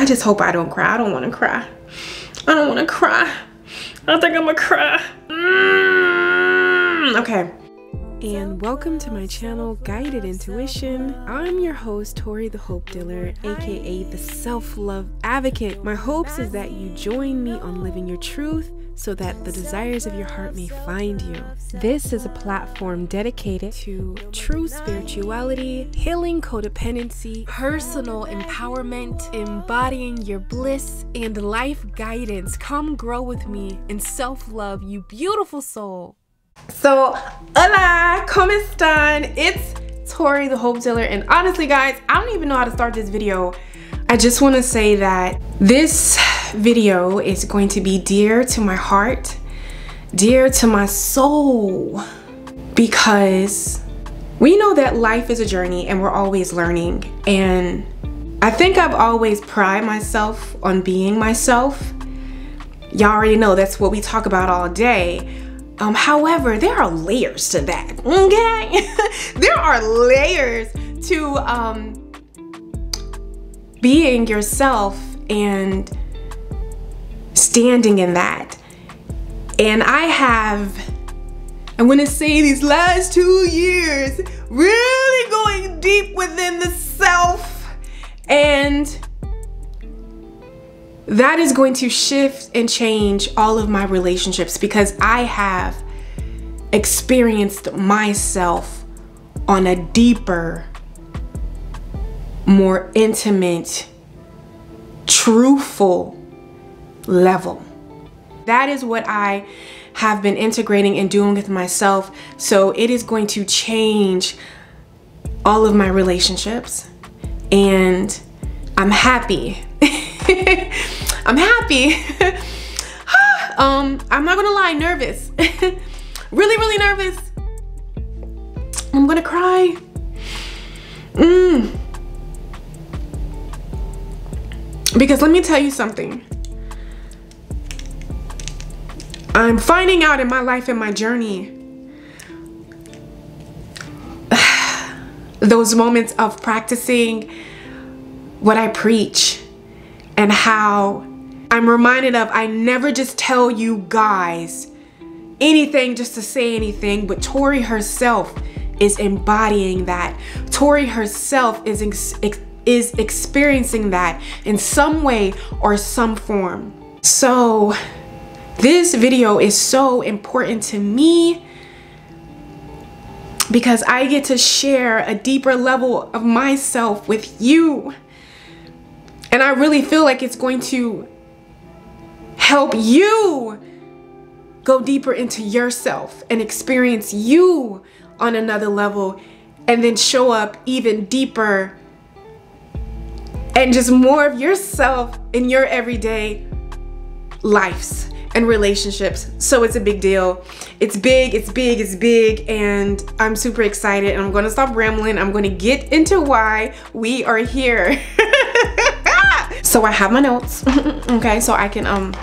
I just hope I don't cry. I don't want to cry. I don't want to cry. I think I'm gonna cry. Okay. And welcome to my channel, Guided Intuition. I'm your host, Tori the Hope Dealer, aka the Self-Love Advocate. My hopes is that you join me on living your truth so that the desires of your heart may find you. This is a platform dedicated to true spirituality, healing codependency, personal empowerment, embodying your bliss, and life guidance. Come grow with me in self-love, you beautiful soul. So, hola, ¿cómo están? It's Tori the Hope Dealer, and honestly guys, I don't even know how to start this video. I just want to say that this video is going to be dear to my heart, dear to my soul, because we know that life is a journey and we're always learning, and I think I've always prided myself on being myself. Y'all already know that's what we talk about all day. However, there are layers to that, okay? There are layers to being yourself and standing in that. And I'm gonna say these last 2 years, really going deep within the self, and that is going to shift and change all of my relationships, because I have experienced myself on a deeper, more intimate, truthful level. That is what I have been integrating and doing with myself. So it is going to change all of my relationships, and I'm happy. I'm happy. I'm not gonna lie, nervous. really nervous. I'm gonna cry. Because let me tell you something. I'm finding out in my life and my journey, those moments of practicing what I preach, and how I'm reminded of, I never just tell you guys anything just to say anything, but Tori herself is embodying that. Tori herself is experiencing that in some way or some form. So this video is so important to me because I get to share a deeper level of myself with you. And I really feel like it's going to help you go deeper into yourself and experience you on another level, and then show up even deeper and just more of yourself in your everyday lives and relationships. So it's a big deal. It's big, it's big, it's big, and I'm super excited, and I'm gonna stop rambling. I'm gonna get into why we are here. So I have my notes, okay, so I can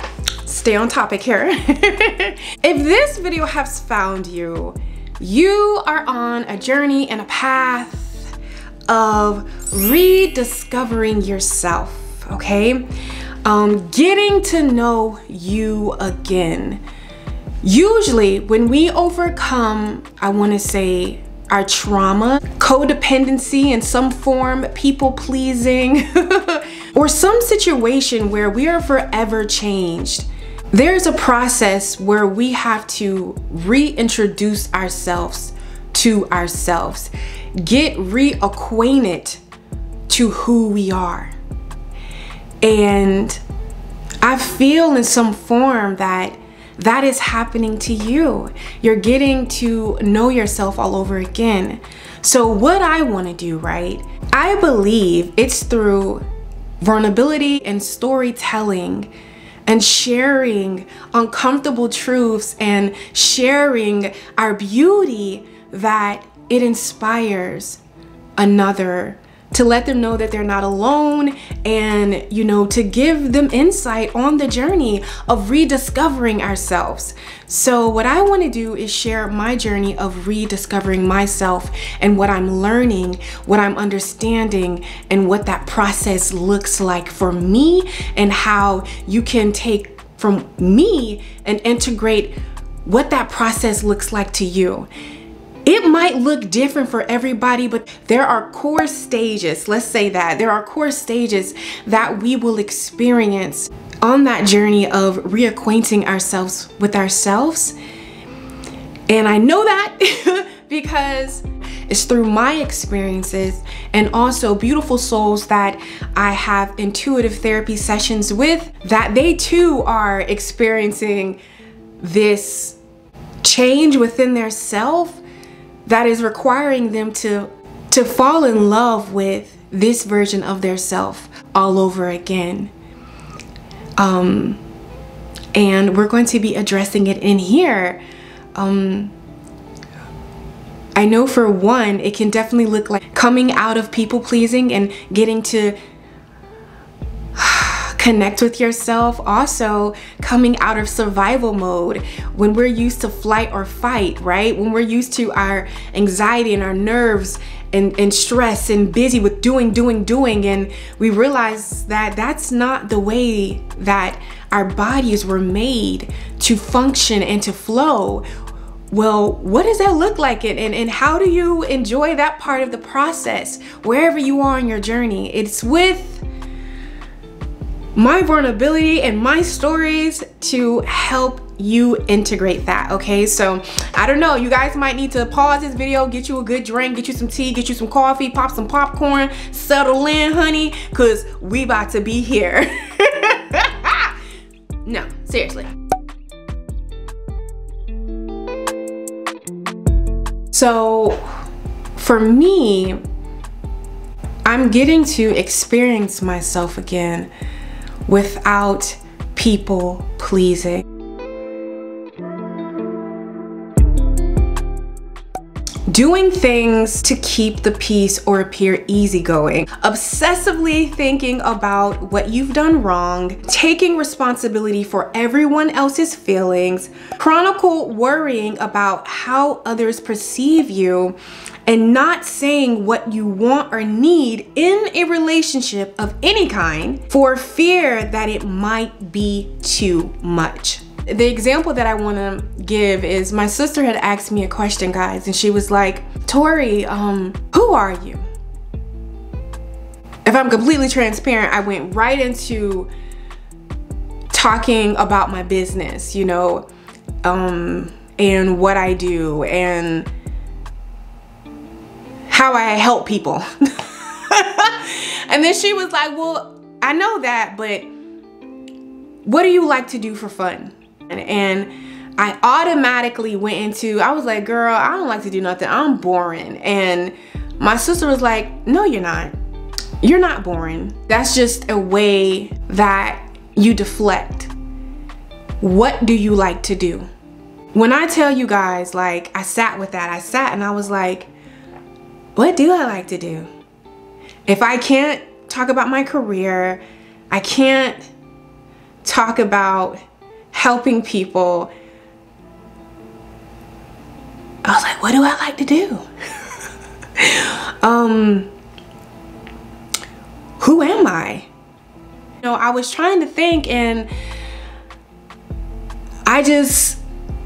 stay on topic here. If this video has found you, you are on a journey and a path of rediscovering yourself, okay? Getting to know you again. Usually when we overcome, I want to say, our trauma, codependency in some form, people pleasing, or some situation where we are forever changed, there's a process where we have to reintroduce ourselves to ourselves, get reacquainted to who we are. And I feel in some form that that is happening to you. You're getting to know yourself all over again. So what I want to do, right? I believe it's through vulnerability and storytelling and sharing uncomfortable truths and sharing our beauty that it inspires another to let them know that they're not alone, and you know, to give them insight on the journey of rediscovering ourselves. So what I want to do is share my journey of rediscovering myself and what I'm learning, what I'm understanding, and what that process looks like for me, and how you can take from me and integrate what that process looks like to you. It might look different for everybody, but there are core stages, let's say that. There are core stages that we will experience on that journey of reacquainting ourselves with ourselves. And I know that because it's through my experiences and also beautiful souls that I have intuitive therapy sessions with, that they too are experiencing this change within their self that is requiring them to fall in love with this version of their self all over again. And we're going to be addressing it in here. I know for one, it can definitely look like coming out of people pleasing and getting to connect with yourself. Also coming out of survival mode when we're used to flight or fight, right? When we're used to our anxiety and our nerves and stress and busy with doing, and we realize that that's not the way that our bodies were made to function and to flow. Well, what does that look like, and how do you enjoy that part of the process wherever you are on your journey? It's with my vulnerability and my stories to help you integrate that, okay? So I don't know, you guys might need to pause this video, get you a good drink, get you some tea, get you some coffee, pop some popcorn, settle in, honey, because we about to be here. No, seriously. So for me, I'm getting to experience myself again without people pleasing. Doing things to keep the peace or appear easygoing. Obsessively thinking about what you've done wrong. Taking responsibility for everyone else's feelings. Chronicle worrying about how others perceive you. And not saying what you want or need in a relationship of any kind for fear that it might be too much. The example that I want to give is my sister had asked me a question, guys, and she was like, Tori, who are you? If I'm completely transparent, I went right into talking about my business, you know, and what I do and how I help people. And then she was like, well, I know that, but what do you like to do for fun? And I automatically went into, I was like, girl, I don't like to do nothing. I'm boring. And my sister was like, no, you're not. You're not boring. That's just a way that you deflect. What do you like to do? When I tell you guys, like, I sat with that. I sat and I was like, what do I like to do? If I can't talk about my career, I can't talk about helping people, I was like, what do I like to do? Who am I? You know, I was trying to think and I just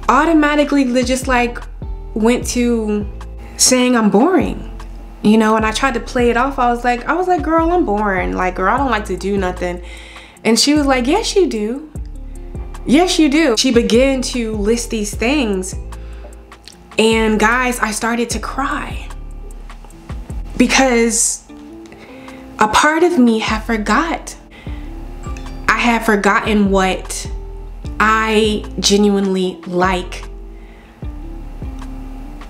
automatically just like went to saying I'm boring. You know, and I tried to play it off. I was like, girl, I'm boring. Like, girl, I don't like to do nothing. And she was like, yes, you do. Yes, you do. She began to list these things. And guys, I started to cry. Because a part of me had forgot. I had forgotten what I genuinely like.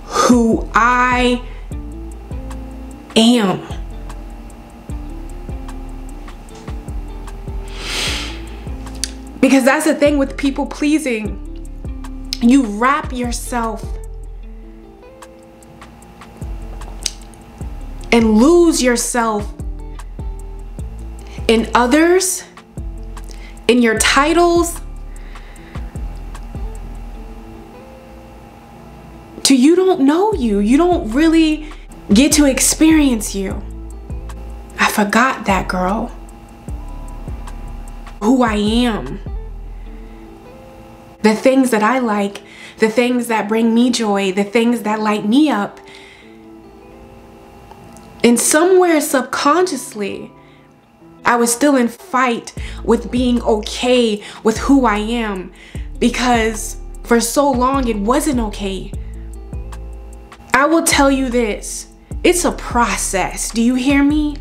Who I am. Because that's the thing with people pleasing. You wrap yourself and lose yourself in others, in your titles, to you don't know you. You don't really get to experience you. I forgot that, girl. Who I am. The things that I like, the things that bring me joy, the things that light me up. And somewhere subconsciously, I was still in fight with being okay with who I am, because for so long it wasn't okay. I will tell you this, it's a process. Do you hear me?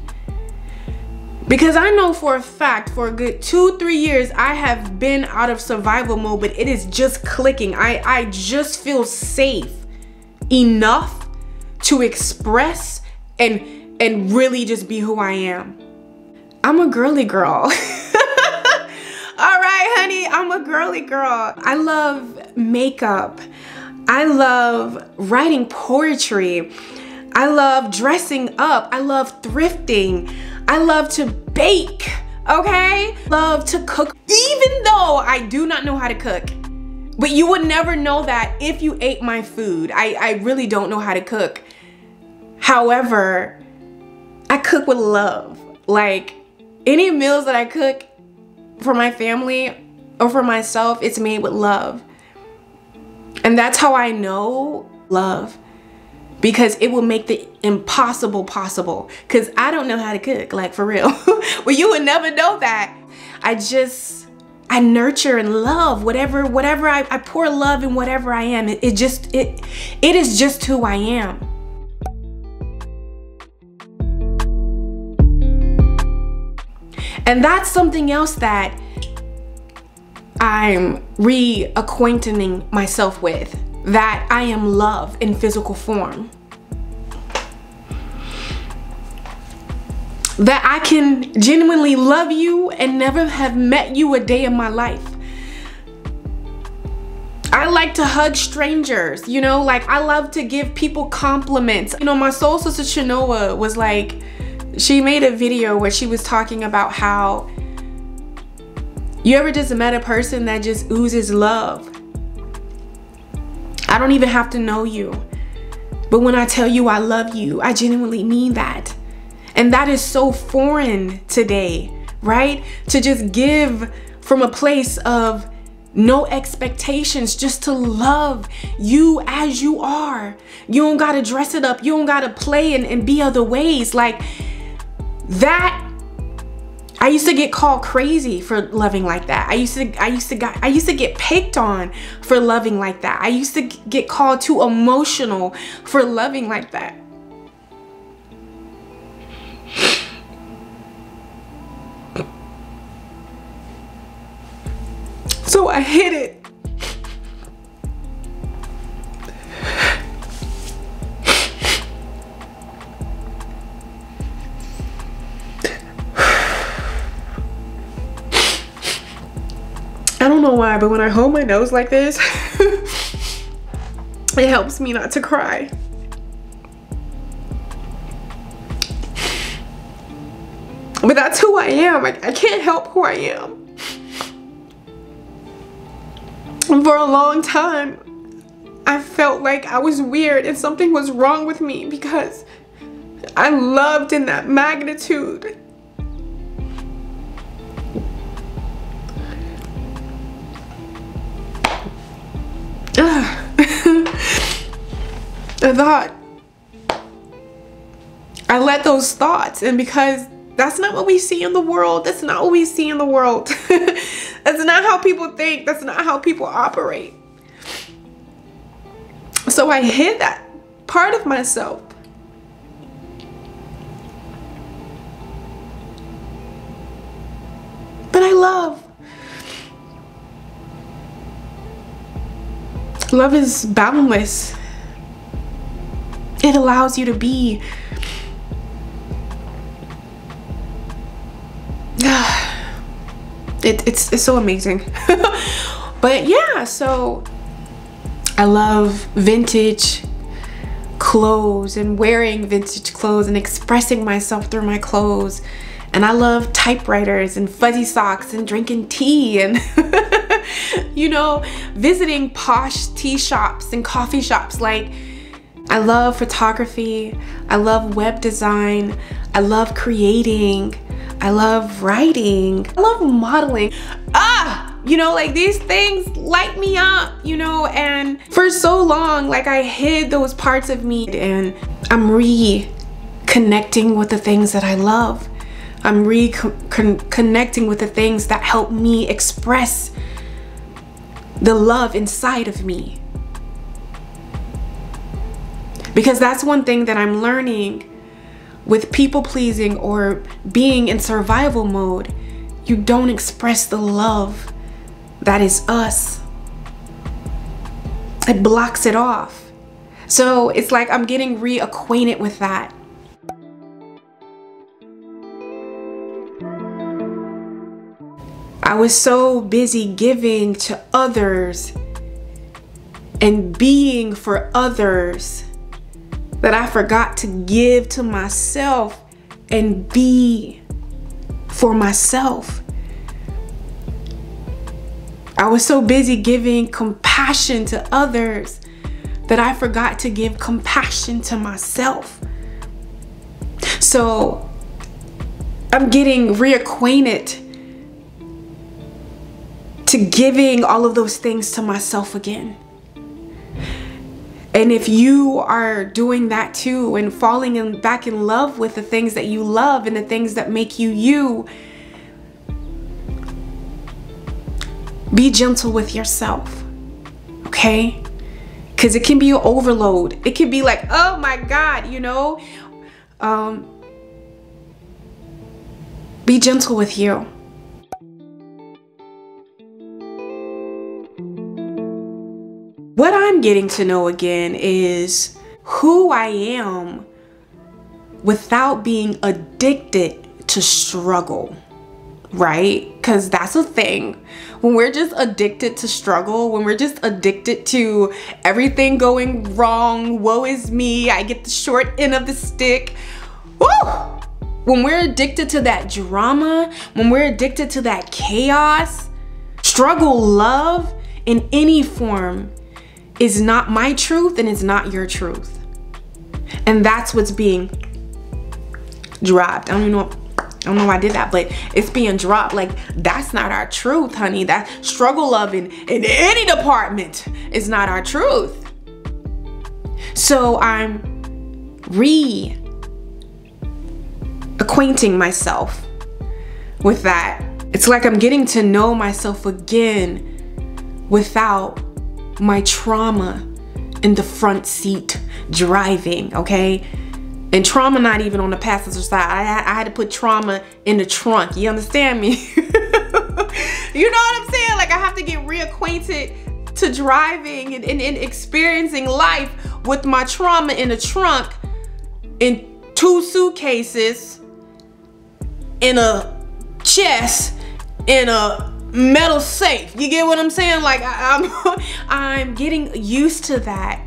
Because I know for a fact, for a good 2-3 years, I have been out of survival mode, but it is just clicking. I just feel safe enough to express and really just be who I am. I'm a girly girl. All right, honey, I'm a girly girl. I love makeup. I love writing poetry. I love dressing up. I love thrifting. I love to bake, okay? Love to cook, even though I do not know how to cook. But you would never know that if you ate my food. I really don't know how to cook. However, I cook with love. Like, any meals that I cook for my family or for myself, it's made with love. And that's how I know love. Because it will make the impossible possible. Because I don't know how to cook, like, for real. Well, you would never know that. I nurture and love whatever I pour love in whatever I am. It is just who I am. And that's something else that I'm reacquainting myself with. That I am love in physical form. That I can genuinely love you and never have met you a day in my life. I like to hug strangers, you know, like I love to give people compliments. You know, my soul sister Chinoa was like, she made a video where she was talking about how you ever just met a person that just oozes love. I don't even have to know you. But when I tell you I love you, I genuinely mean that. And that is so foreign today, right? To just give from a place of no expectations, just to love you as you are. You don't gotta dress it up. You don't gotta play and be other ways. Like that, I used to get called crazy for loving like that. I used to get picked on for loving like that. I used to get called too emotional for loving like that. So I hid it. I don't know why, but when I hold my nose like this, it helps me not to cry. But that's who I am. I can't help who I am. And for a long time, I felt like I was weird and something was wrong with me because I loved in that magnitude. I thought, I let those thoughts, and because that's not what we see in the world. That's not what we see in the world. That's not how people think. That's not how people operate. So I hid that part of myself. But I love. Love is boundless. It allows you to be. It's so amazing. But yeah, so I love vintage, clothes and wearing vintage clothes and expressing myself through my clothes. And I love typewriters and fuzzy socks and drinking tea and you know, visiting posh tea shops and coffee shops. Like, I love photography, I love web design, I love creating, I love writing, I love modeling. You know, like, these things light me up, you know, and for so long, like, I hid those parts of me, and I'm reconnecting with the things that I love. I'm reconnecting with the things that help me express the love inside of me. Because that's one thing that I'm learning with people pleasing or being in survival mode. You don't express the love that is us. It blocks it off. So it's like I'm getting reacquainted with that. I was so busy giving to others and being for others that I forgot to give to myself and be for myself. I was so busy giving compassion to others that I forgot to give compassion to myself. So I'm getting reacquainted to giving all of those things to myself again. And if you are doing that too and falling back in love with the things that you love and the things that make you you, be gentle with yourself, okay? Because it can be an overload. It can be like, oh my God, you know? Be gentle with you. What I'm getting to know again is who I am without being addicted to struggle, right? Because that's a thing. When we're just addicted to struggle, when we're just addicted to everything going wrong, woe is me, I get the short end of the stick, woo! When we're addicted to that drama, when we're addicted to that chaos, struggle love in any form is not my truth and it's not your truth. And that's what's being dropped. I don't know why I did that, but it's being dropped. Like, that's not our truth, honey. That struggle love in any department is not our truth. So I'm reacquainting myself with that. It's like I'm getting to know myself again without my trauma in the front seat driving, okay? And trauma not even on the passenger side. I had to put trauma in the trunk. You understand me? You know what I'm saying? Like, I have to get reacquainted to driving and experiencing life with my trauma in the trunk, in 2 suitcases, in a chest, in a metal safe. You get what I'm saying? Like, I'm getting used to that.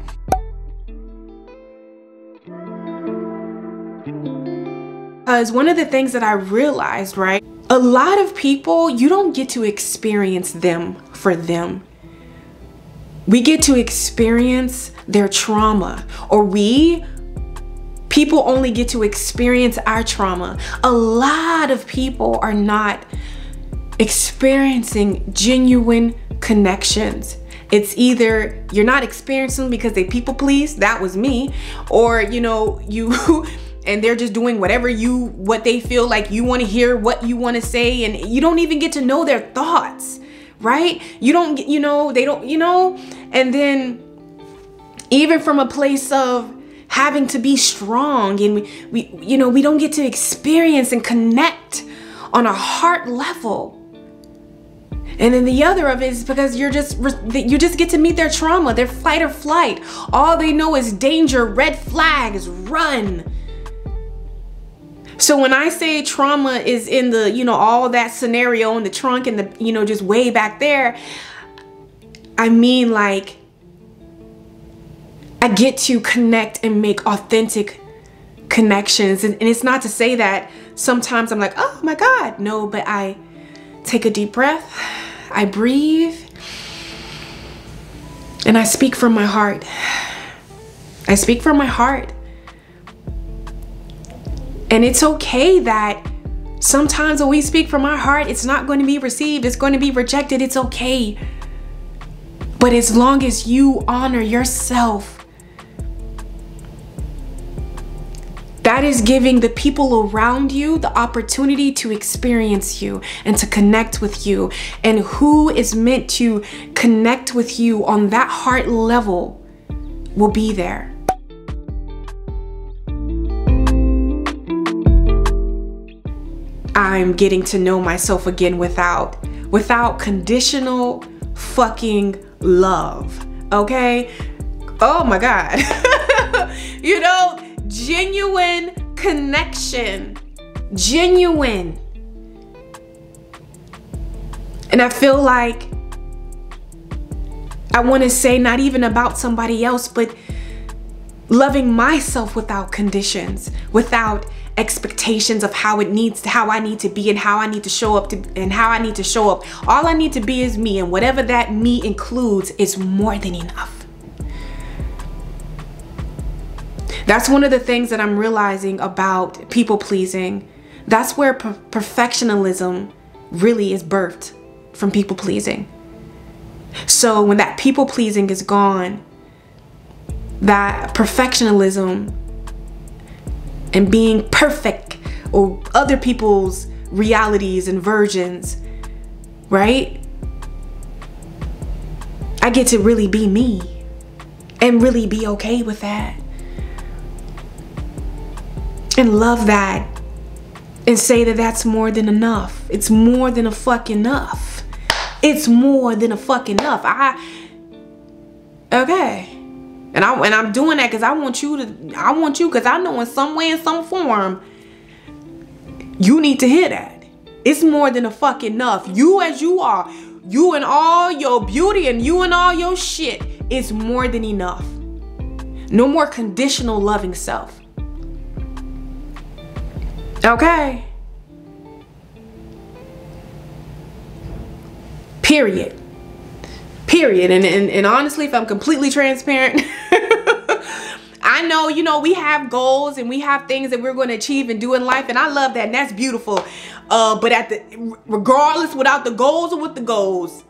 Because one of the things that I realized, right? A lot of people, you don't get to experience them for them. We get to experience their trauma, or people only get to experience our trauma. A lot of people are not experiencing genuine connections. It's either you're not experiencing because they people please, that was me, or you know, and they're just doing what they feel like you want to hear, what you want to say, and you don't even get to know their thoughts, right? You don't, you know, they don't, you know, and then even from a place of having to be strong, and we don't get to experience and connect on a heart level. And then the other of it is because you just get to meet their trauma, their fight or flight. All they know is danger, red flags, run. So when I say trauma is in the, you know, all that scenario in the trunk and the, you know, just way back there, I mean, like, I get to connect and make authentic connections. And it's not to say that sometimes I'm like, oh my God, no, but I take a deep breath, I breathe, and I speak from my heart. I speak from my heart. And it's okay that sometimes when we speak from our heart, it's not going to be received, it's going to be rejected, it's okay. But as long as you honor yourself, that is giving the people around you the opportunity to experience you and to connect with you. And who is meant to connect with you on that heart level will be there. I'm getting to know myself again without conditional fucking love, okay? Oh my God. You know, genuine connection, genuine. And I feel like I want to say not even about somebody else, but loving myself without conditions, without expectations of how I need to be and how I need to show up and how I need to show up. All I need to be is me, and whatever that me includes is more than enough. That's one of the things that I'm realizing about people pleasing. That's where perfectionism really is birthed, from people pleasing. So when that people pleasing is gone, that perfectionism and being perfect or other people's realities and versions, right? I get to really be me and really be okay with that. And love that. And say that that's more than enough. It's more than a fucking enough. It's more than a fucking enough. Okay. And I'm doing that because I want you because I know in some way, in some form, you need to hear that. It's more than a fucking enough. You as you are, you and all your beauty and you and all your shit, is more than enough. No more conditional loving self. Okay. Period. Period. And honestly, if I'm completely transparent, I know, you know, we have goals and we have things that we're going to achieve and do in life, and I love that, and that's beautiful. But regardless, without the goals or with the goals,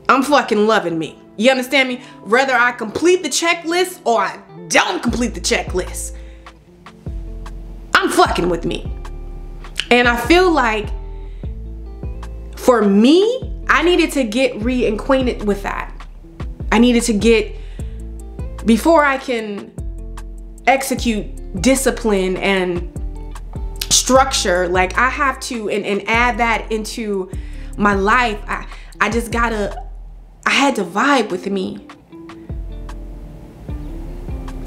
I'm fucking loving me. You understand me? Whether I complete the checklist or I don't complete the checklist, I'm fucking with me. And I feel like for me, I needed to get reacquainted with that. I needed to get, before I can execute discipline and structure, like I have to and add that into my life. I had to vibe with me.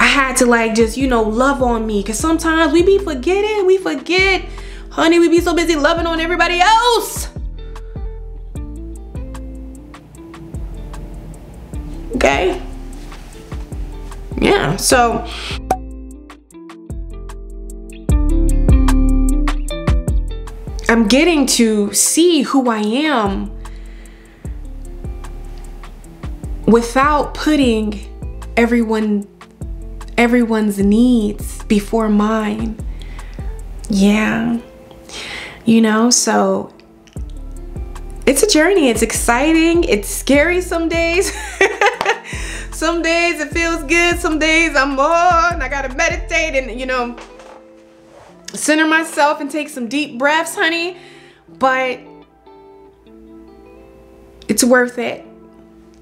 I had to like just, you know, love on me, because sometimes we forget, honey, we be so busy loving on everybody else. Okay. Yeah, so I'm getting to see who I am without putting everyone's needs before mine. Yeah. You know, so it's a journey. It's exciting. It's scary some days. Some days it feels good. Some days I'm more, and I gotta meditate and, you know, center myself and take some deep breaths, honey. But it's worth it.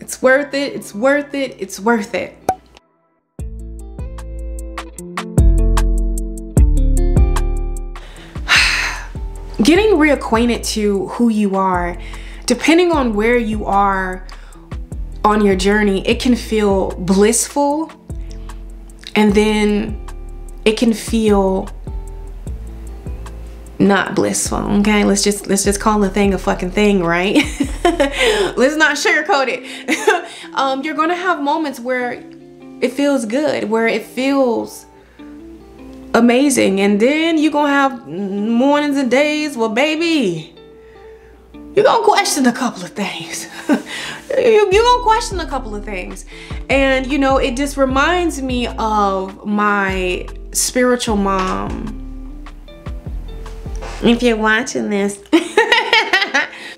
It's worth it. It's worth it. It's worth it. Getting reacquainted to who you are, depending on where you are on your journey, it can feel blissful, and then it can feel not blissful. Okay, let's just call the thing a fucking thing, right? Let's not sugarcoat it. You're gonna have moments where it feels good, where it feels amazing, and then you're gonna have mornings and days, well, baby, you're gonna question a couple of things. You're gonna question a couple of things. And you know, it just reminds me of my spiritual mom. If you're watching this,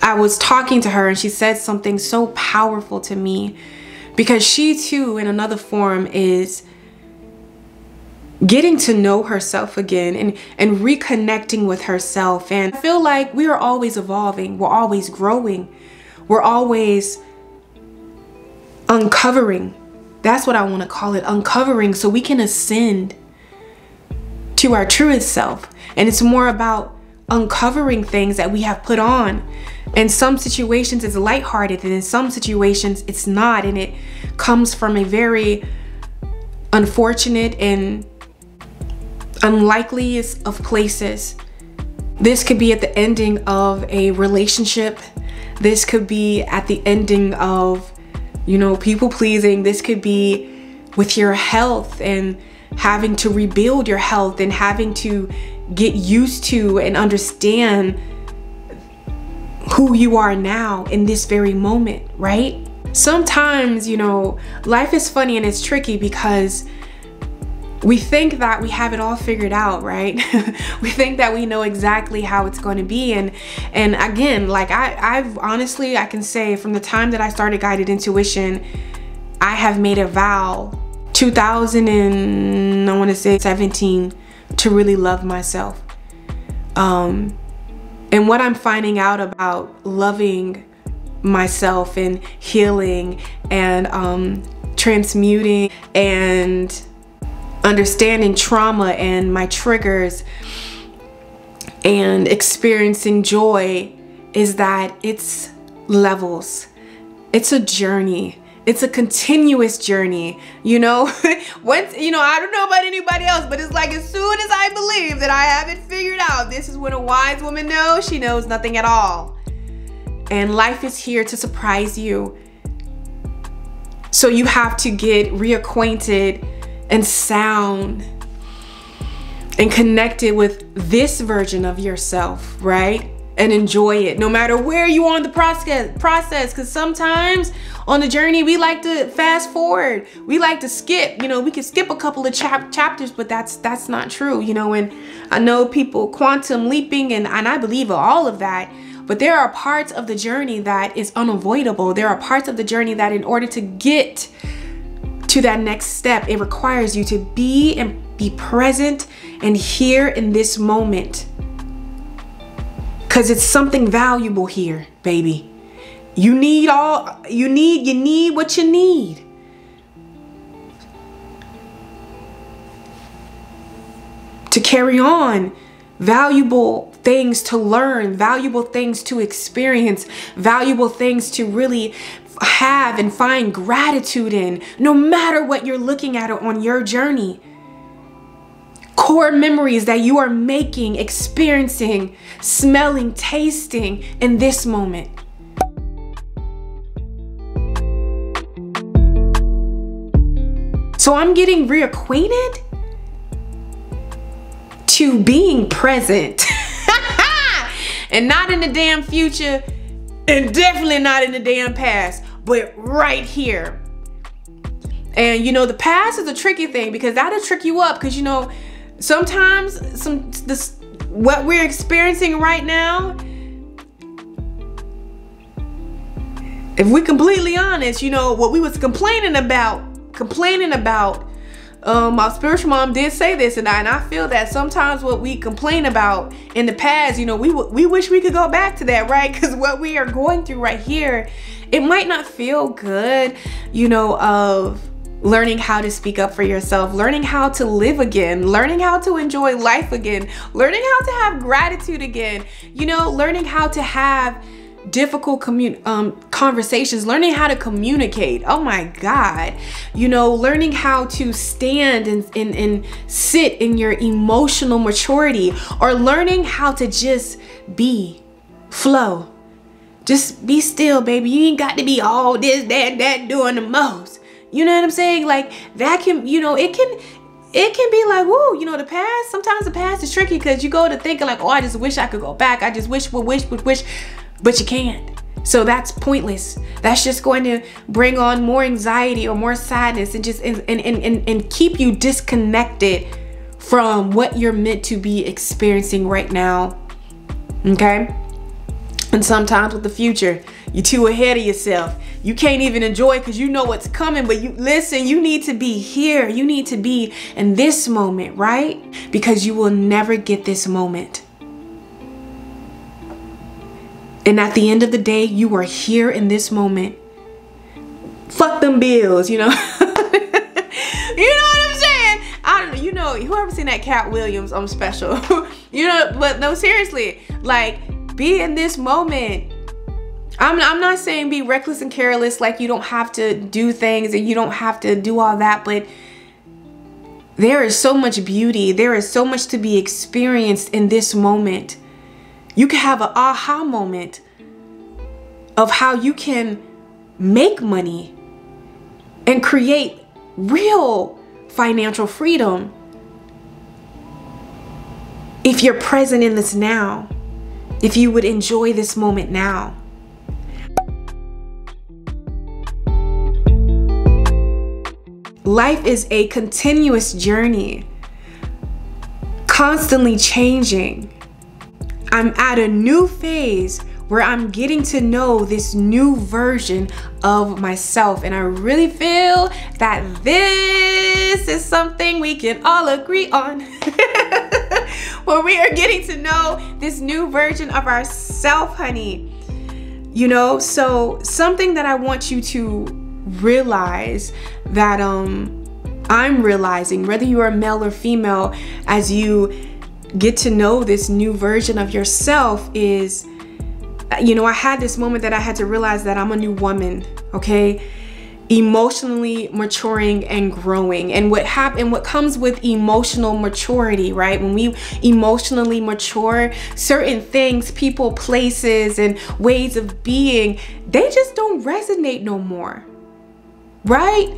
I was talking to her and she said something so powerful to me, because she too, in another form, is getting to know herself again and reconnecting with herself. And I feel like we are always evolving, we're always growing, we're always uncovering. That's what I want to call it, uncovering, so we can ascend to our truest self. And it's more about uncovering things that we have put on. In some situations it's lighthearted, and in some situations it's not, and it comes from a very unfortunate and unlikeliest of places. This could be at the ending of a relationship. This could be at the ending of, you know, people pleasing. This could be with your health and having to rebuild your health and having to get used to and understand who you are now in this very moment, right? Sometimes, you know, life is funny and it's tricky because we think that we have it all figured out, right? We think that we know exactly how it's going to be. And again, like I've honestly, I can say from the time that I started guided intuition, I have made a vow, 2017, to really love myself. And what I'm finding out about loving myself and healing and transmuting and understanding trauma and my triggers and experiencing joy is that it's levels. It's a journey. It's a continuous journey, you know. Once, you know, I don't know about anybody else, but it's like as soon as I believe that I have it figured out, this is when a wise woman knows she knows nothing at all. And life is here to surprise you. So you have to get reacquainted and sound and connected with this version of yourself, right? And enjoy it no matter where you are in the process, because sometimes on the journey we like to fast forward, we like to skip, you know, we can skip a couple of chapters, but that's not true, you know. And I know people quantum leaping and I believe in all of that, but there are parts of the journey that is unavoidable. There are parts of the journey that in order to get to that next step, it requires you to be present and here in this moment. Cause it's something valuable here, baby. You need what you need. To carry on, valuable things to learn, valuable things to experience, valuable things to really have and find gratitude in, no matter what you're looking at on your journey. Core memories that you are making, experiencing, smelling, tasting in this moment. So I'm getting reacquainted to being present and not in the damn future and definitely not in the damn past, but right here. And you know, the past is a tricky thing because that'll trick you up, because you know, sometimes what we're experiencing right now, if we're completely honest, you know, what we was complaining about, my spiritual mom did say this, and I feel that sometimes what we complain about in the past, you know, we wish we could go back to that, right? Because what we are going through right here, it might not feel good, you know, of learning how to speak up for yourself, learning how to live again, learning how to enjoy life again, learning how to have gratitude again, you know, learning how to have difficult conversations, learning how to communicate. Oh my God, you know, learning how to stand and sit in your emotional maturity, or learning how to just be, flow, Just be still, baby. You ain't got to be all this, that, doing the most. You know what I'm saying? Like that can, you know, it can be like, woo, you know, the past, sometimes the past is tricky because you go to thinking like, oh, I just wish I could go back. I just wish, but you can't. So that's pointless. That's just going to bring on more anxiety or more sadness and just and keep you disconnected from what you're meant to be experiencing right now. Okay? And sometimes with the future, you're too ahead of yourself. You can't even enjoy because you know what's coming, but you listen, you need to be here. You need to be in this moment, right? Because you will never get this moment. And at the end of the day, you are here in this moment. Fuck them bills, you know? You know what I'm saying? I don't know, you know, whoever seen that Cat Williams Special, you know, but no, seriously, like, be in this moment. I'm not saying be reckless and careless, like you don't have to do things and you don't have to do all that, but there is so much beauty. There is so much to be experienced in this moment. You can have an aha moment of how you can make money and create real financial freedom if you're present in this now. If you would enjoy this moment now. Life is a continuous journey, constantly changing. I'm at a new phase where I'm getting to know this new version of myself. And I really feel that this is something we can all agree on. Where we are getting to know this new version of ourself, honey. You know, so something that I want you to realize that I'm realizing, whether you are male or female, as you get to know this new version of yourself is, you know, I had this moment that I had to realize that I'm a new woman, okay? Emotionally maturing and growing. And what comes with emotional maturity, right? When we emotionally mature, certain things, people, places, and ways of being, they just don't resonate no more, right?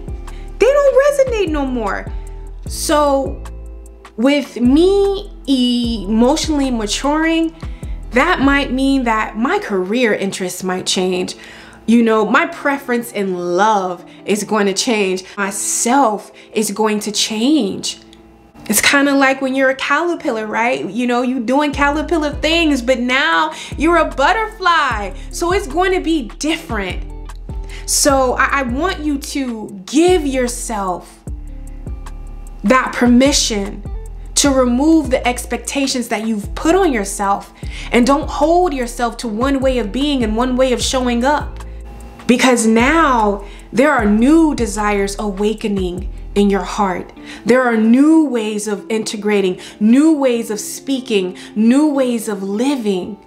They don't resonate no more. So with me emotionally maturing, that might mean that my career interests might change. You know, my preference in love is going to change. Myself is going to change. It's kind of like when you're a caterpillar, right? You know, you doing caterpillar things, but now you're a butterfly. So it's going to be different. So I want you to give yourself that permission to remove the expectations that you've put on yourself, and don't hold yourself to one way of being and one way of showing up. Because now there are new desires awakening in your heart. There are new ways of integrating, new ways of speaking, new ways of living.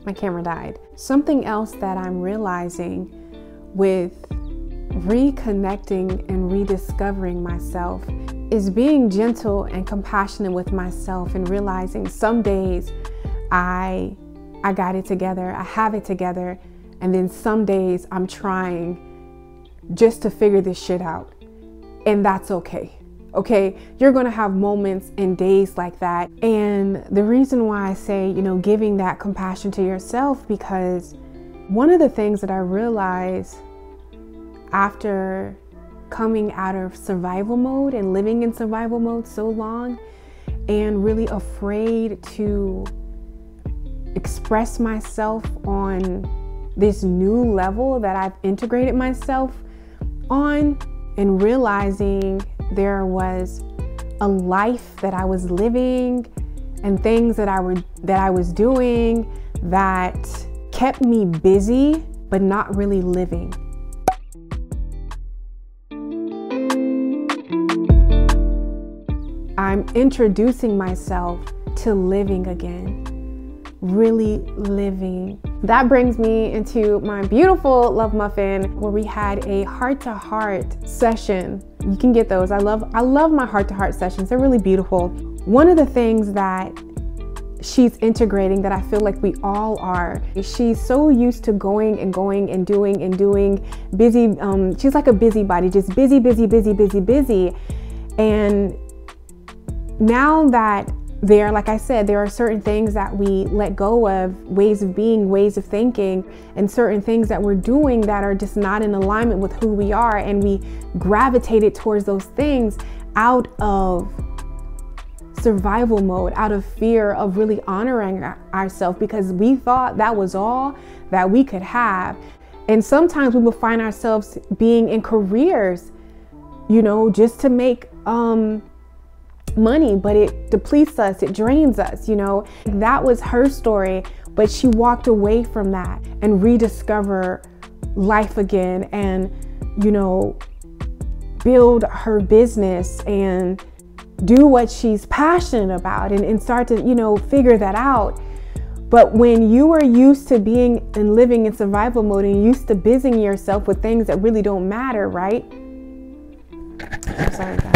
My camera died. Something else that I'm realizing with reconnecting and rediscovering myself is being gentle and compassionate with myself, and realizing some days I got it together, I have it together, and then some days I'm trying just to figure this shit out, and that's okay. Okay, you're gonna have moments and days like that. And the reason why I say, you know, giving that compassion to yourself, because one of the things that I realized after coming out of survival mode and living in survival mode so long, and really afraid to express myself on this new level that I've integrated myself on, and realizing there was a life that I was living and things that I was doing that kept me busy but not really living. I'm introducing myself to living again, really living. That brings me into my beautiful Love Muffin, where we had a heart-to-heart session. You can get those. I love my heart-to-heart sessions. They're really beautiful. One of the things that she's integrating, that I feel like we all are, she's so used to going and doing busy. She's like a busybody, just busy. And now that like I said, there are certain things that we let go of, ways of being, ways of thinking, and certain things that we're doing that are just not in alignment with who we are. And we gravitated towards those things out of survival mode, out of fear of really honoring ourselves, because we thought that was all that we could have. And sometimes we will find ourselves being in careers, you know, just to make money, but it depletes us, it drains us, you know. That was her story, but she walked away from that and rediscover life again, and, you know, build her business and do what she's passionate about, and start to, you know, figure that out. But when you are used to being and living in survival mode and used to busying yourself with things that really don't matter, right? I'm sorry, guys.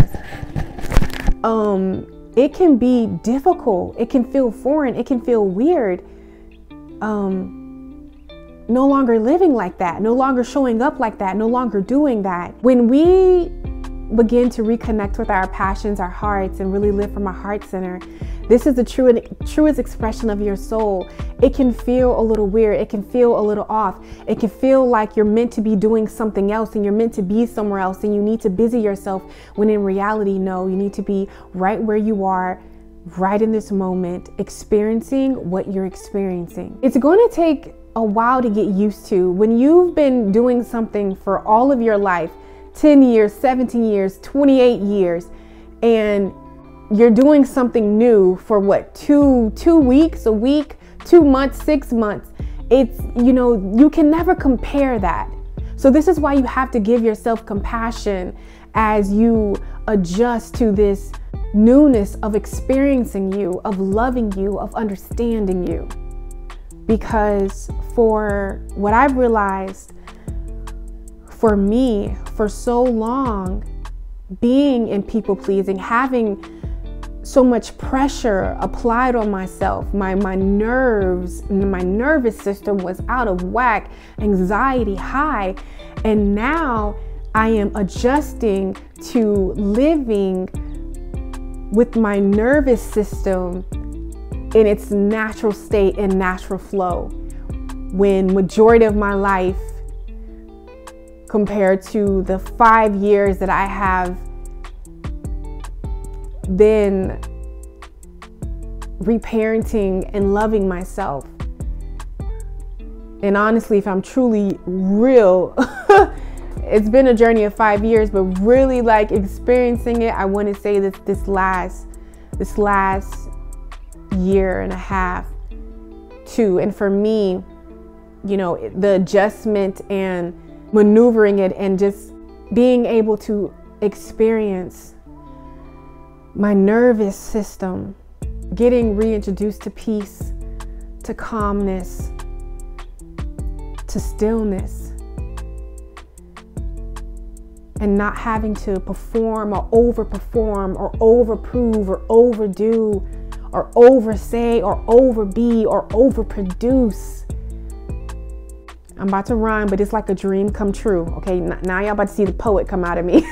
It can be difficult. It can feel foreign. It can feel weird. No longer living like that, no longer showing up like that, no longer doing that. When we begin to reconnect with our passions, our hearts, and really live from our heart center, this is the truest expression of your soul. It can feel a little weird. It can feel a little off. It can feel like you're meant to be doing something else and you're meant to be somewhere else and you need to busy yourself, when in reality, no, you need to be right where you are, right in this moment, experiencing what you're experiencing. It's going to take a while to get used to. When you've been doing something for all of your life, 10 years, 17 years, 28 years, and you're doing something new for what, two weeks, a week, 2 months, 6 months. It's, you know, you can never compare that. So this is why you have to give yourself compassion as you adjust to this newness of experiencing you, of loving you, of understanding you. Because for what I've realized, for me, for so long, being in people pleasing, having so much pressure applied on myself, my nerves, my nervous system was out of whack, anxiety high. And now I am adjusting to living with my nervous system in its natural state and natural flow, when majority of my life, compared to the 5 years that I have been reparenting and loving myself. And honestly, if I'm truly real, it's been a journey of 5 years, but really like experiencing it, I want to say this last year and a half too. And for me, you know, the adjustment and maneuvering it and just being able to experience my nervous system getting reintroduced to peace, to calmness, to stillness, and not having to perform or overperform or overprove or overdo or oversay or overbe or overproduce. I'm about to rhyme, but it's like a dream come true. Okay, now y'all about to see the poet come out of me.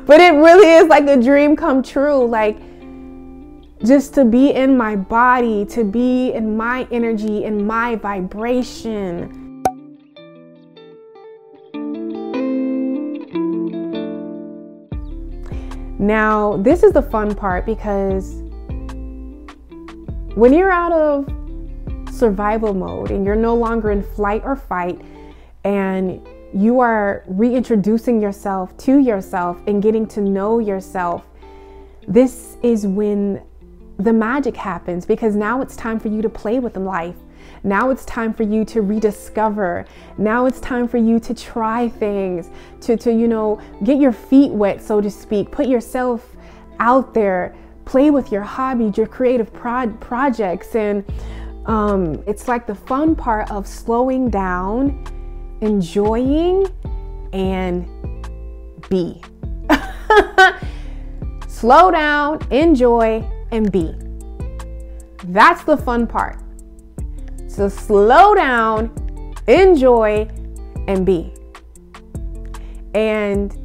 But it really is like a dream come true. Like, just to be in my body, to be in my energy, in my vibration. Now, this is the fun part, because when you're out of survival mode and you're no longer in flight or fight, and you are reintroducing yourself to yourself and getting to know yourself, this is when the magic happens, because now it's time for you to play with life. Now it's time for you to rediscover. Now it's time for you to try things, to you know, get your feet wet, so to speak, put yourself out there, play with your hobbies, your creative projects. And it's like the fun part of slowing down, enjoying, and be. Slow down, enjoy, and be. That's the fun part. So slow down, enjoy, and be. And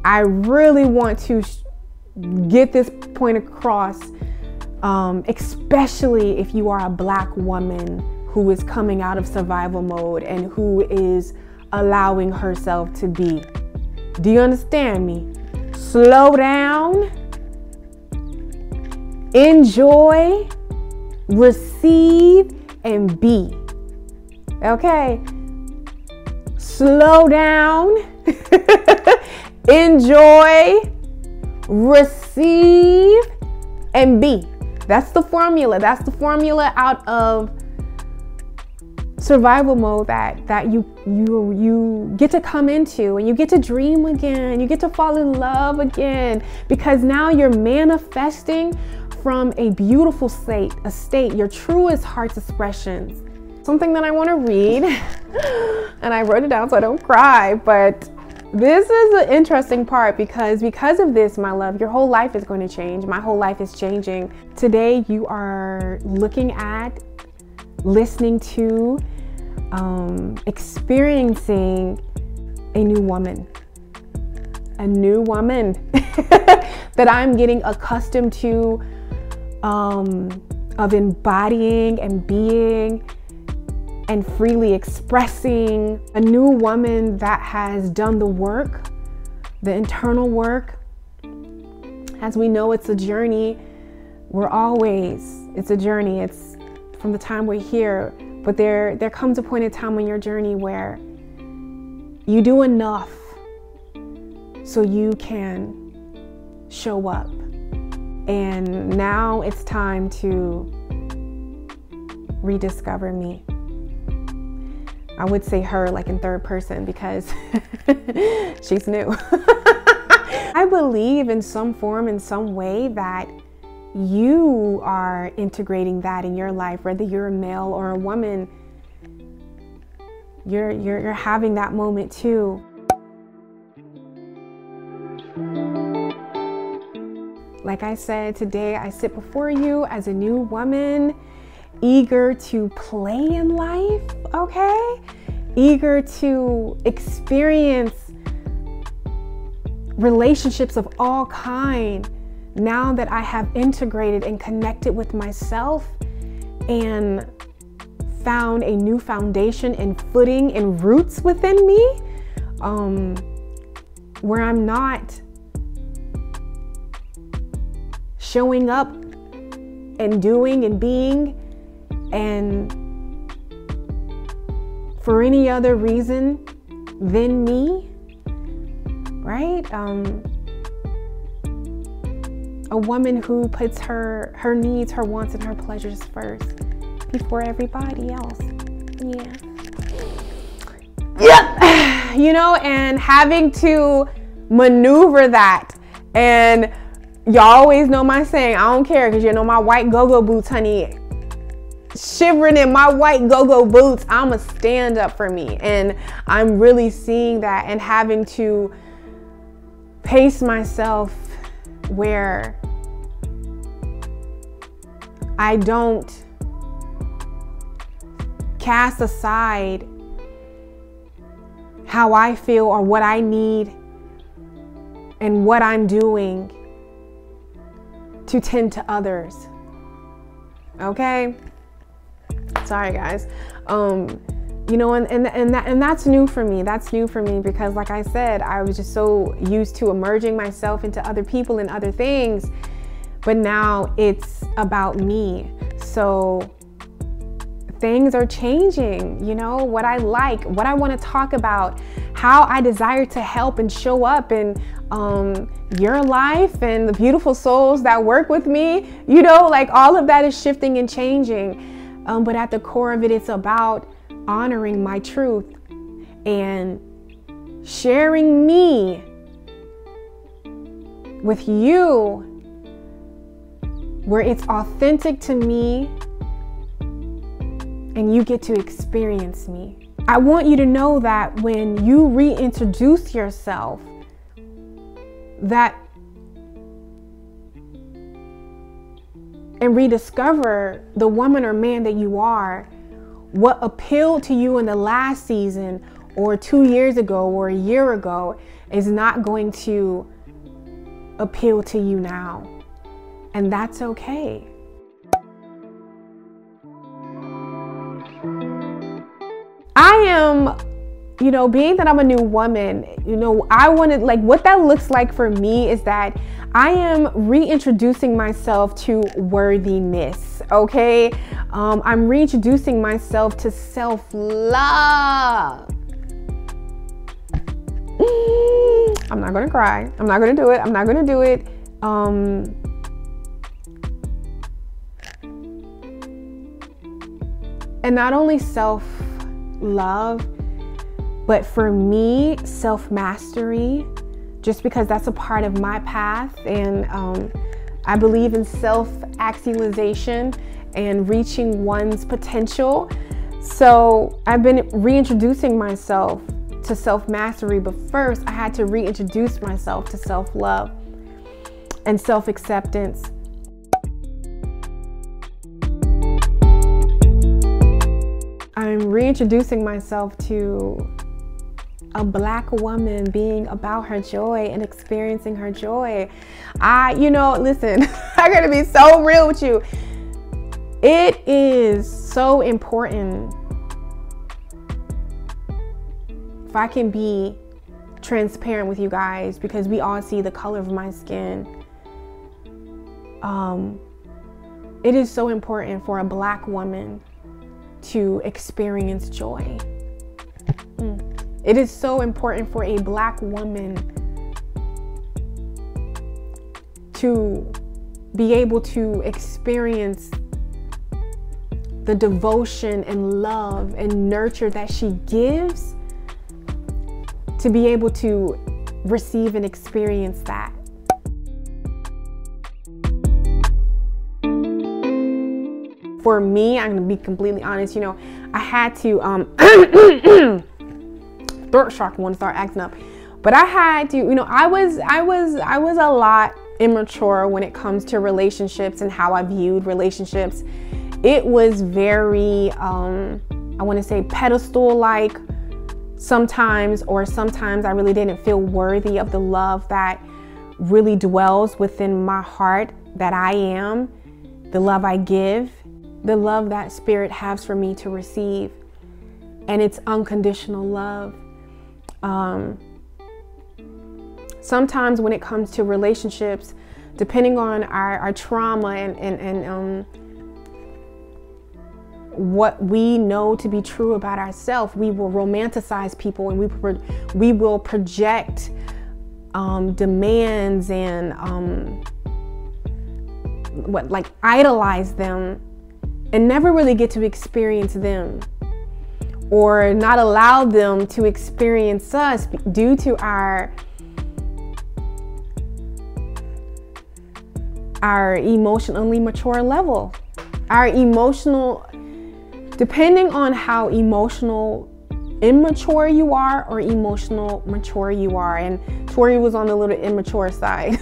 I really want to get this point across, especially if you are a Black woman who is coming out of survival mode and who is allowing herself to be. Do you understand me? Slow down, enjoy, receive, and be. Okay? Slow down, enjoy, receive, and be. That's the formula. That's the formula out of survival mode that you get to come into, and you get to dream again. You get to fall in love again, because now you're manifesting from a beautiful state, your truest heart's expressions. Something that I want to read, and I wrote it down so I don't cry, but this is an interesting part because of this, my love, your whole life is going to change. My whole life is changing. Today, you are looking at, listening to, experiencing a new woman that I'm getting accustomed to, of embodying and being and freely expressing. A new woman that has done the work, the internal work. As we know, it's a journey. It's a journey. It's from the time we're here, but there comes a point in time in your journey where you do enough so you can show up. And now it's time to rediscover me. I would say her like in third person because she's new. I believe in some form, in some way, that you are integrating that in your life, whether you're a male or a woman. You're having that moment too. Like I said, today I sit before you as a new woman, eager to play in life, okay? Eager to experience relationships of all kinds now that I have integrated and connected with myself and found a new foundation and footing and roots within me, where I'm not showing up and doing and being and for any other reason than me, right? A woman who puts her needs, her wants, and her pleasures first before everybody else. Yeah. Yep. You know, and having to maneuver that. And y'all always know my saying, I don't care, because you know my white go-go boots, honey. Shivering in my white go-go boots, I'ma stand up for me. And I'm really seeing that and having to pace myself where I don't cast aside how I feel or what I need and what I'm doing to tend to others. Okay? Sorry guys. You know, and that's new for me. That's new for me because, like I said, I was just so used to immersing myself into other people and other things, but now it's about me. So things are changing, you know, what I like, what I want to talk about, how I desire to help and show up in your life and the beautiful souls that work with me, you know, like all of that is shifting and changing. But at the core of it, it's about honoring my truth and sharing me with you where it's authentic to me and you get to experience me. I want you to know that when you reintroduce yourself, that and rediscover the woman or man that you are. What appealed to you in the last season or 2 years ago or a year ago is not going to appeal to you now. And that's okay. I am, being that I'm a new woman, I wanted, like, what that looks like for me is that I am reintroducing myself to worthiness, okay? I'm reintroducing myself to self-love. I'm not gonna cry. I'm not gonna do it. I'm not gonna do it. And not only self-love, but for me, self-mastery, just because that's a part of my path. And I believe in self-actualization and reaching one's potential. So I've been reintroducing myself to self-mastery, but first I had to reintroduce myself to self-love and self-acceptance. I'm reintroducing myself to a Black woman being about her joy and experiencing her joy. Listen, I gotta be so real with you. It is so important, if I can be transparent with you guys, because we all see the color of my skin. It is so important for a Black woman to experience joy. It is so important for a Black woman to be able to experience the devotion and love and nurture that she gives, to be able to receive and experience that. For me, I'm gonna be completely honest, I had to throat shark want to start acting up, but I had to, I was a lot immature when it comes to relationships and how I viewed relationships. It was very I want to say pedestal-like sometimes, or sometimes I really didn't feel worthy of the love that really dwells within my heart, that I am, the love I give, the love that Spirit has for me to receive. And it's unconditional love. Sometimes when it comes to relationships, depending on our trauma and what we know to be true about ourselves, we will romanticize people, and we will project demands and idolize them, and never really get to experience them, or not allow them to experience us due to our emotionally mature level. Depending on how emotional immature you are or emotional mature you are. And Tori was on the little immature side.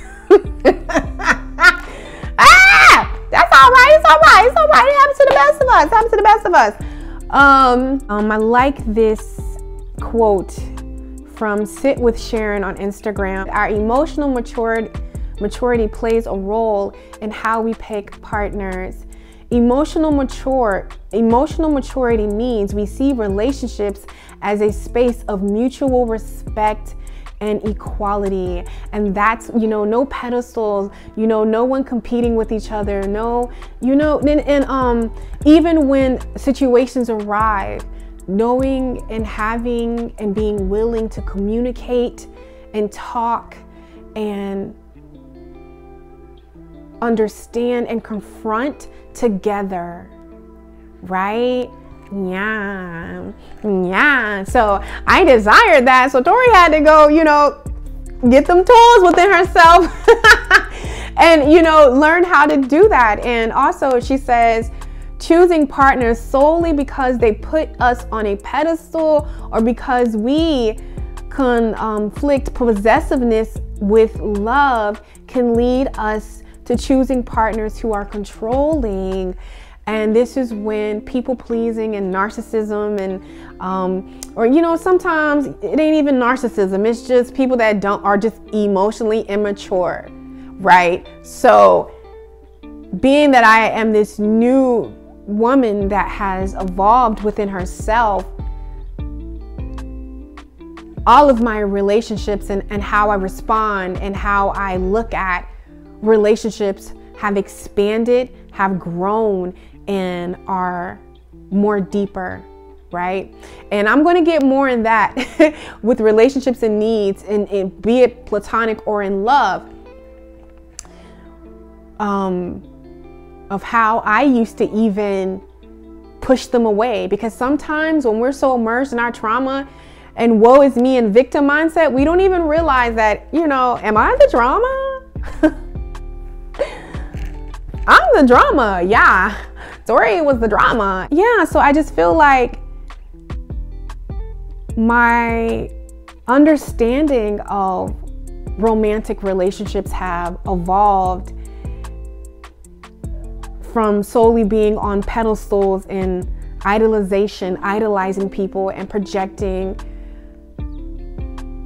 That's all right. It's all right. It's all right. It happens to the best of us. It happens to the best of us. I like this quote from Sit with Sharon on Instagram. Our emotional maturity plays a role in how we pick partners. Emotional maturity means we see relationships as a space of mutual respect and equality. And that's, no pedestals, no one competing with each other, even when situations arrive, knowing and having and being willing to communicate and talk and understand and confront together, right? Yeah. So I desired that. So Tori had to go, get them tools within herself and, learn how to do that. And also she says, choosing partners solely because they put us on a pedestal or because we conflict possessiveness with love can lead us to choosing partners who are controlling. And this is when people pleasing and narcissism and, or, you know, sometimes it ain't even narcissism. It's just people that are just emotionally immature, right? So being that I am this new woman that has evolved within herself, all of my relationships and how I respond and how I look at relationships have expanded, have grown, and are more deeper, right? And I'm going to get more in that with relationships and needs, and be it platonic or in love, of how I used to even push them away. Because sometimes when we're so immersed in our trauma and woe is me and victim mindset, we don't even realize that, you know, am I the drama? I'm the drama. Yeah. Tori was the drama. Yeah. So I just feel like my understanding of romantic relationships have evolved from solely being on pedestals and idolizing people and projecting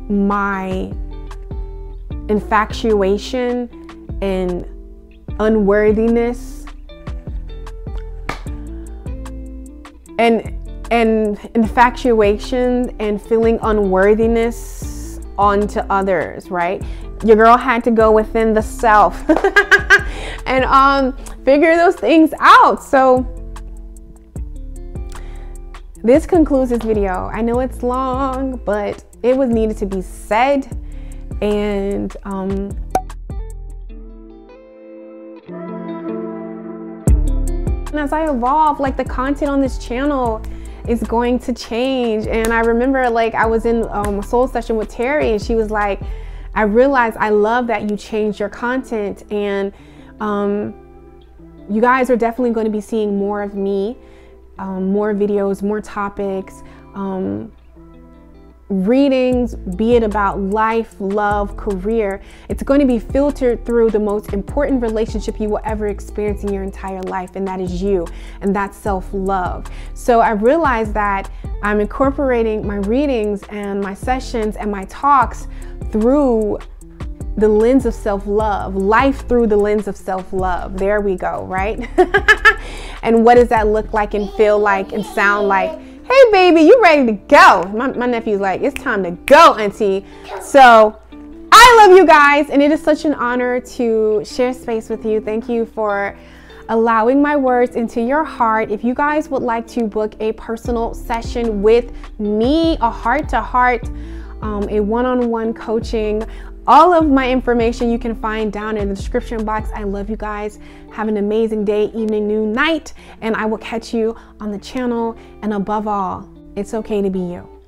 my infatuation and unworthiness and infatuation and feeling unworthiness onto others, right? Your girl had to go within the self and figure those things out. So this concludes this video. I know it's long, but it was needed to be said. And as I evolve, like, the content on this channel is going to change. And I remember, like, I was in a soul session with Tori, and she was like, I realized I love that you changed your content, and you guys are definitely going to be seeing more of me, more videos, more topics, readings, be it about life, love, career. It's going to be filtered through the most important relationship you will ever experience in your entire life, and that is you, and that's self-love. So I realized that I'm incorporating my readings and my sessions and my talks through the lens of self-love, life through the lens of self-love. There we go, right? And what does that look like and feel like and sound like? Hey baby, you ready to go? My nephew's like, it's time to go, auntie. So I love you guys, and it is such an honor to share space with you. Thank you for allowing my words into your heart. If you guys would like to book a personal session with me, a heart-to-heart, a one-on-one coaching, all of my information you can find down in the description box. I love you guys. Have an amazing day, evening, noon, night, and I will catch you on the channel. And above all, it's okay to be you.